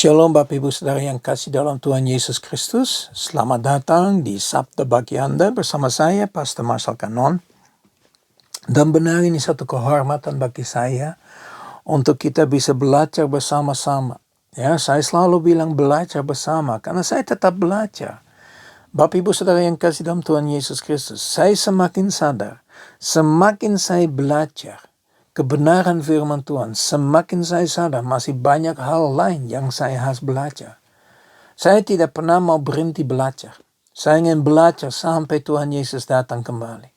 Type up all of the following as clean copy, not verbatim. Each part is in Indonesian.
Shalom Bapak Ibu Saudara yang kasih dalam Tuhan Yesus Kristus. Selamat datang di Sabda Bagi Anda bersama saya, Pastor Marcel Kanon. Dan benar ini satu kehormatan bagi saya untuk kita bisa belajar bersama-sama. Ya, saya selalu bilang belajar bersama karena saya tetap belajar. Bapak Ibu Saudara yang kasih dalam Tuhan Yesus Kristus, saya semakin sadar, semakin saya belajar kebenaran firman Tuhan, semakin saya sadar masih banyak hal lain yang saya harus belajar. Saya tidak pernah mau berhenti belajar. Saya ingin belajar sampai Tuhan Yesus datang kembali.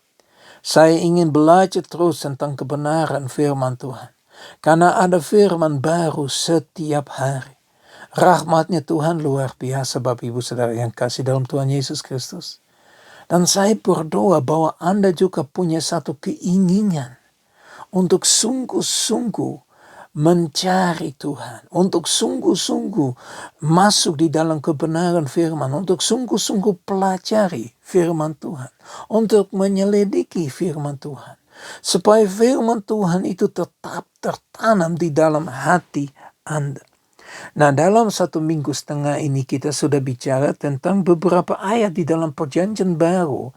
Saya ingin belajar terus tentang kebenaran firman Tuhan. Karena ada firman baru setiap hari. Rahmatnya Tuhan luar biasa Bapak Ibu Saudara yang kasih dalam Tuhan Yesus Kristus. Dan saya berdoa bahwa Anda juga punya satu keinginan untuk sungguh-sungguh mencari Tuhan, untuk sungguh-sungguh masuk di dalam kebenaran firman, untuk sungguh-sungguh pelajari firman Tuhan, untuk menyelidiki firman Tuhan, supaya firman Tuhan itu tetap tertanam di dalam hati Anda. Nah, dalam 1,5 ini kita sudah bicara tentang beberapa ayat di dalam Perjanjian Baru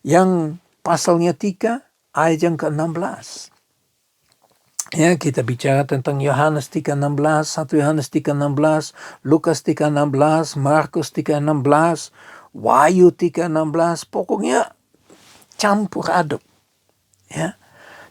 yang pasalnya 3 ayat yang ke-16. Ya, kita bicara tentang Yohanes 3:16, 1 Yohanes 3:16, Lukas 3:16, Markus 3:16, Wahyu 3:16, pokoknya campur aduk. Ya.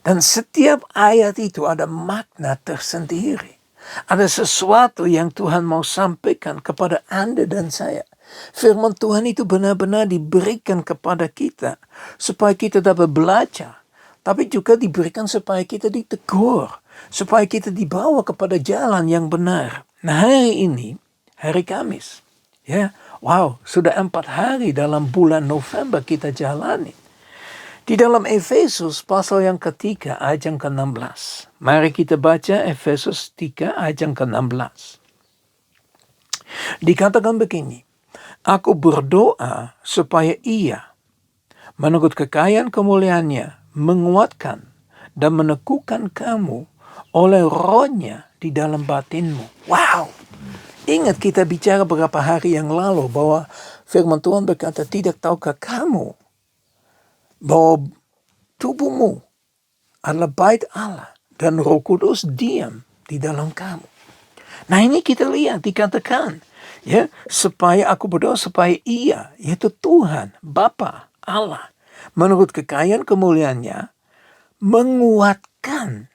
Dan setiap ayat itu ada makna tersendiri. Ada sesuatu yang Tuhan mau sampaikan kepada Anda dan saya. Firman Tuhan itu benar-benar diberikan kepada kita supaya kita dapat belajar. Tapi juga diberikan supaya kita ditegur. Supaya kita dibawa kepada jalan yang benar. Nah, hari ini, hari Kamis. Ya, wow, sudah 4 hari dalam bulan November kita jalani. Di dalam Efesus pasal yang ketiga ayat yang ke-16. Mari kita baca Efesus 3 ayat yang ke-16. Dikatakan begini. Aku berdoa supaya Ia, menurut kekayaan kemuliaannya, menguatkan dan meneguhkan kamu oleh Roh-Nya di dalam batinmu. Wow! Ingat kita bicara beberapa hari yang lalu bahwa firman Tuhan berkata, tidak tahukah kamu bahwa tubuhmu adalah bait Allah dan Roh Kudus diam di dalam kamu. Nah, ini kita lihat dikatakan, ya, supaya aku berdoa supaya Ia, yaitu Tuhan, Bapa Allah, menurut kekayaan kemuliaannya, menguatkan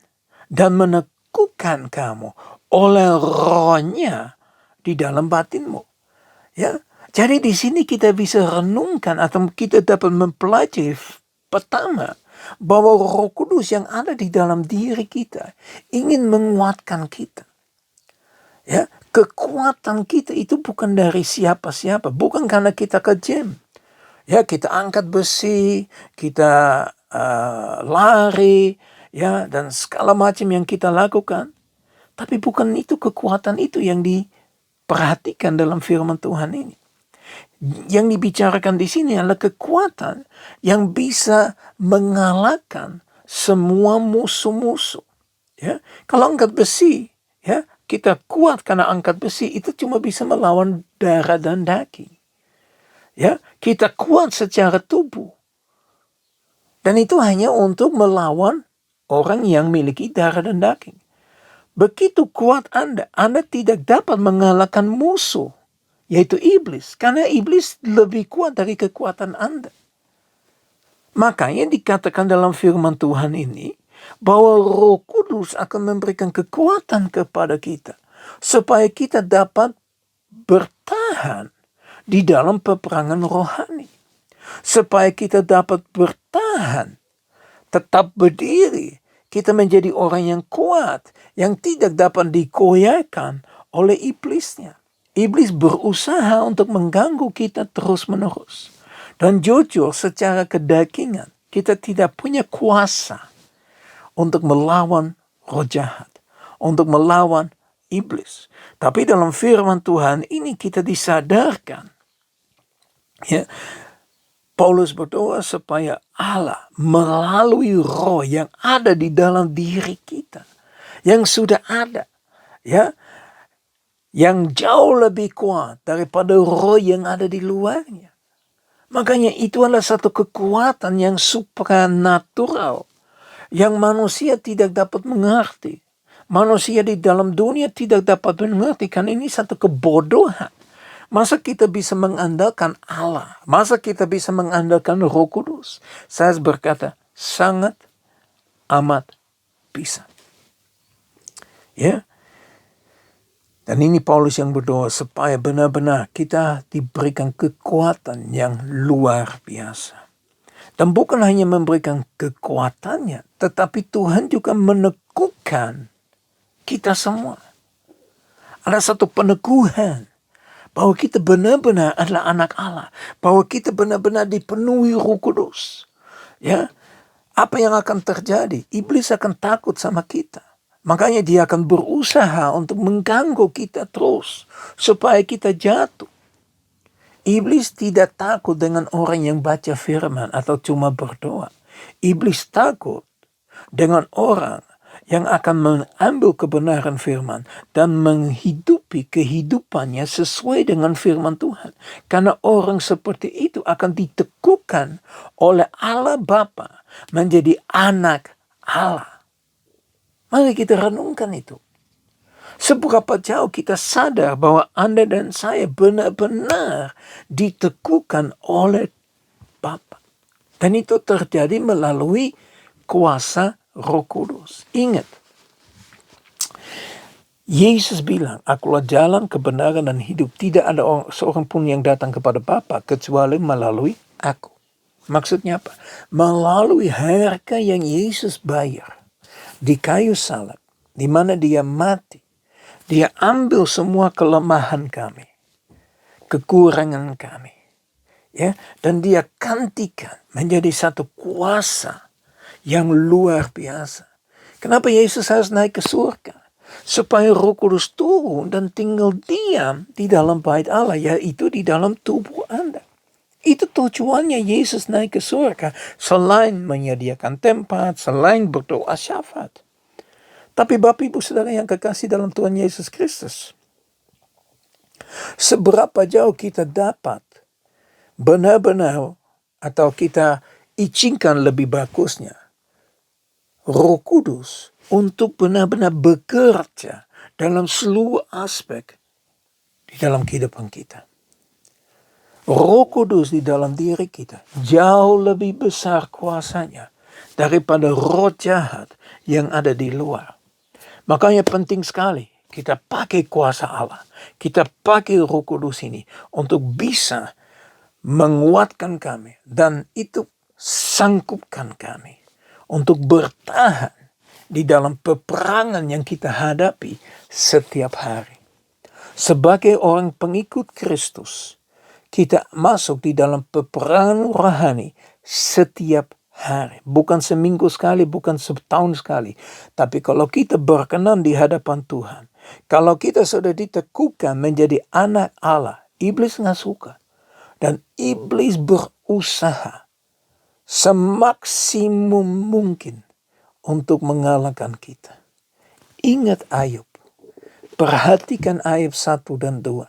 dan meneguhkan kamu oleh Roh-Nya di dalam batinmu. Ya, jadi di sini kita bisa renungkan atau kita dapat mempelajari pertama bahwa Roh Kudus yang ada di dalam diri kita ingin menguatkan kita. Ya, kekuatan kita itu bukan dari siapa-siapa, bukan karena kita ke gym. Ya, kita angkat besi, kita lari, ya, dan segala macam yang kita lakukan. Tapi bukan itu kekuatan itu yang diperhatikan dalam firman Tuhan ini. Yang dibicarakan di sini adalah kekuatan yang bisa mengalahkan semua musuh-musuh. Ya, kalau angkat besi, ya, kita kuat karena angkat besi itu cuma bisa melawan darah dan daging. Ya, kita kuat secara tubuh. Dan itu hanya untuk melawan orang yang memiliki darah dan daging. Begitu kuat Anda tidak dapat mengalahkan musuh, yaitu iblis. Karena iblis lebih kuat dari kekuatan Anda. Makanya dikatakan dalam firman Tuhan ini, bahwa Roh Kudus akan memberikan kekuatan kepada kita. Supaya kita dapat bertahan di dalam peperangan rohani. Supaya kita dapat bertahan, tetap berdiri. Kita menjadi orang yang kuat, yang tidak dapat dikoyakkan oleh iblisnya. Iblis berusaha untuk mengganggu kita terus-menerus. Dan jujur secara kedagingan, kita tidak punya kuasa untuk melawan roh jahat, untuk melawan iblis. Tapi dalam firman Tuhan ini kita disadarkan. Ya, Paulus berdoa supaya Allah melalui roh yang ada di dalam diri kita, yang sudah ada, ya, yang jauh lebih kuat daripada roh yang ada di luarnya. Makanya itu adalah satu kekuatan yang supranatural, yang manusia tidak dapat mengerti. Manusia di dalam dunia tidak dapat mengerti, karena ini satu kebodohan. Masa kita bisa mengandalkan Allah? Masa kita bisa mengandalkan Roh Kudus? Saya berkata, sangat amat bisa. Ya. Dan ini Paulus yang berdoa supaya benar-benar kita diberikan kekuatan yang luar biasa. Dan bukan hanya memberikan kekuatannya, tetapi Tuhan juga meneguhkan kita semua. Ada satu peneguhan bahwa kita benar-benar adalah anak Allah, bahwa kita benar-benar dipenuhi Roh Kudus. Ya, apa yang akan terjadi? Iblis akan takut sama kita. Makanya dia akan berusaha untuk mengganggu kita terus supaya kita jatuh. Iblis tidak takut dengan orang yang baca firman atau cuma berdoa. Iblis takut dengan orang yang akan mengambil kebenaran firman dan menghidupi kehidupannya sesuai dengan firman Tuhan. Karena orang seperti itu akan diteguhkan oleh Allah Bapa menjadi anak Allah. Mari kita renungkan itu. Seberapa jauh kita sadar bahwa Anda dan saya benar-benar diteguhkan oleh Bapa. Dan itu terjadi melalui kuasa Roh Kudus. Ingat, Yesus bilang, akulah jalan, kebenaran, dan hidup. Tidak ada seorang pun yang datang kepada Bapa kecuali melalui aku. Maksudnya apa? Melalui harga yang Yesus bayar di kayu salib, di mana dia mati. Dia ambil semua kelemahan kami, kekurangan kami, ya, dan dia gantikan menjadi satu kuasa yang luar biasa. Kenapa Yesus harus naik ke surga? Supaya Roh Kudus turun dan tinggal diam di dalam bait Allah, yaitu di dalam tubuh Anda. Itu tujuannya Yesus naik ke surga, selain menyediakan tempat, selain berdoa syafaat. Tapi Bapak Ibu Saudara yang kekasih dalam Tuhan Yesus Kristus, seberapa jauh kita dapat benar-benar, atau kita izinkan lebih bagusnya, Roh Kudus untuk benar-benar bekerja dalam seluruh aspek di dalam kehidupan kita. Roh Kudus di dalam diri kita jauh lebih besar kuasanya daripada roh jahat yang ada di luar. Makanya penting sekali kita pakai kuasa Allah. Kita pakai Roh Kudus ini untuk bisa menguatkan kami. Dan itu sangkupkan kami untuk bertahan di dalam peperangan yang kita hadapi setiap hari. Sebagai orang pengikut Kristus, kita masuk di dalam peperangan rohani setiap hari. Bukan seminggu sekali, bukan setahun sekali. Tapi kalau kita berkenan di hadapan Tuhan, kalau kita sudah diteguhkan menjadi anak Allah, iblis nggak suka. Dan iblis berusaha semaksimum mungkin untuk mengalahkan kita. Ingat Ayub. Perhatikan Ayub 1 dan 2.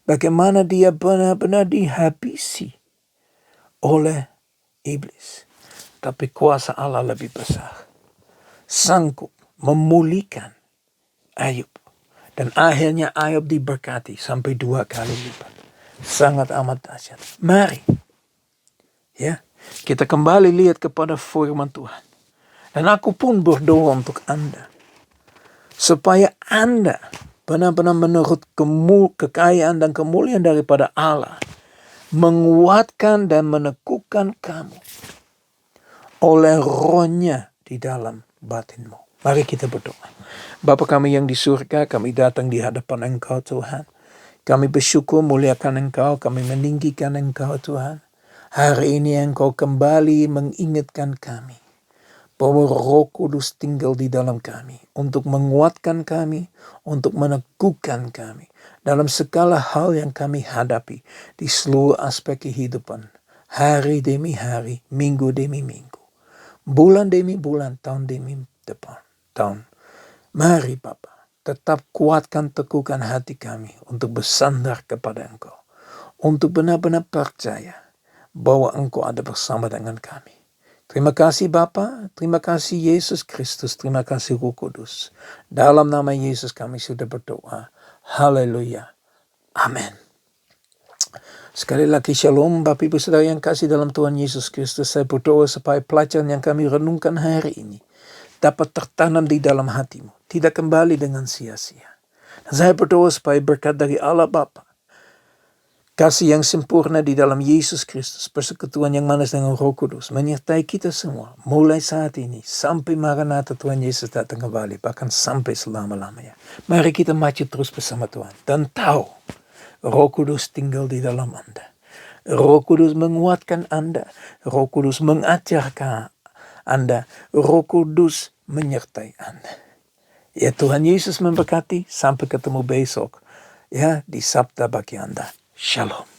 Bagaimana dia benar-benar dihabisi oleh iblis. Tapi kuasa Allah lebih besar. Sanggup memulihkan Ayub. Dan akhirnya Ayub diberkati sampai 2 kali lipat. Sangat amat dahsyat. Mari, ya, kita kembali lihat kepada firman Tuhan. Dan aku pun berdoa untuk Anda. Supaya Anda benar-benar menurut kekayaan dan kemuliaan daripada Allah, menguatkan dan meneguhkan kamu oleh rohnya di dalam batinmu. Mari kita berdoa. Bapa kami yang di surga, kami datang di hadapan Engkau Tuhan. Kami bersyukur muliakan Engkau, kami meninggikan Engkau Tuhan. Hari ini Engkau kembali mengingatkan kami bahwa Roh Kudus tinggal di dalam kami untuk menguatkan kami, untuk meneguhkan kami dalam segala hal yang kami hadapi di seluruh aspek kehidupan, hari demi hari, minggu demi minggu, bulan demi bulan, tahun demi tahun. Mari Bapa, tetap kuatkan, teguhkan hati kami untuk bersandar kepada Engkau. Untuk benar-benar percaya bahwa Engkau ada bersama dengan kami. Terima kasih Bapa, terima kasih Yesus Kristus, terima kasih Roh Kudus. Dalam nama Yesus kami sudah berdoa. Haleluya. Amin. Sekali lagi shalom Bapak Ibu Saudara yang kasih dalam Tuhan Yesus Kristus. Saya berdoa supaya pelajaran yang kami renungkan hari ini dapat tertanam di dalam hatimu, tidak kembali dengan sia-sia. Dan saya berdoa supaya berkat dari Allah Bapa, kasih yang sempurna di dalam Yesus Kristus, persekutuan yang manis dengan Roh Kudus, menyertai kita semua, mulai saat ini, sampai Maranatha Tuhan Yesus datang kembali, bahkan sampai selama-lamanya. Mari kita maju terus bersama Tuhan, dan tahu, Roh Kudus tinggal di dalam Anda. Roh Kudus menguatkan Anda, Roh Kudus mengajarkan Anda, Roh Kudus menyertai Anda. Ya Tuhan Yesus memberkati, sampai ketemu besok, ya di Sabda bagi Anda. Shalom.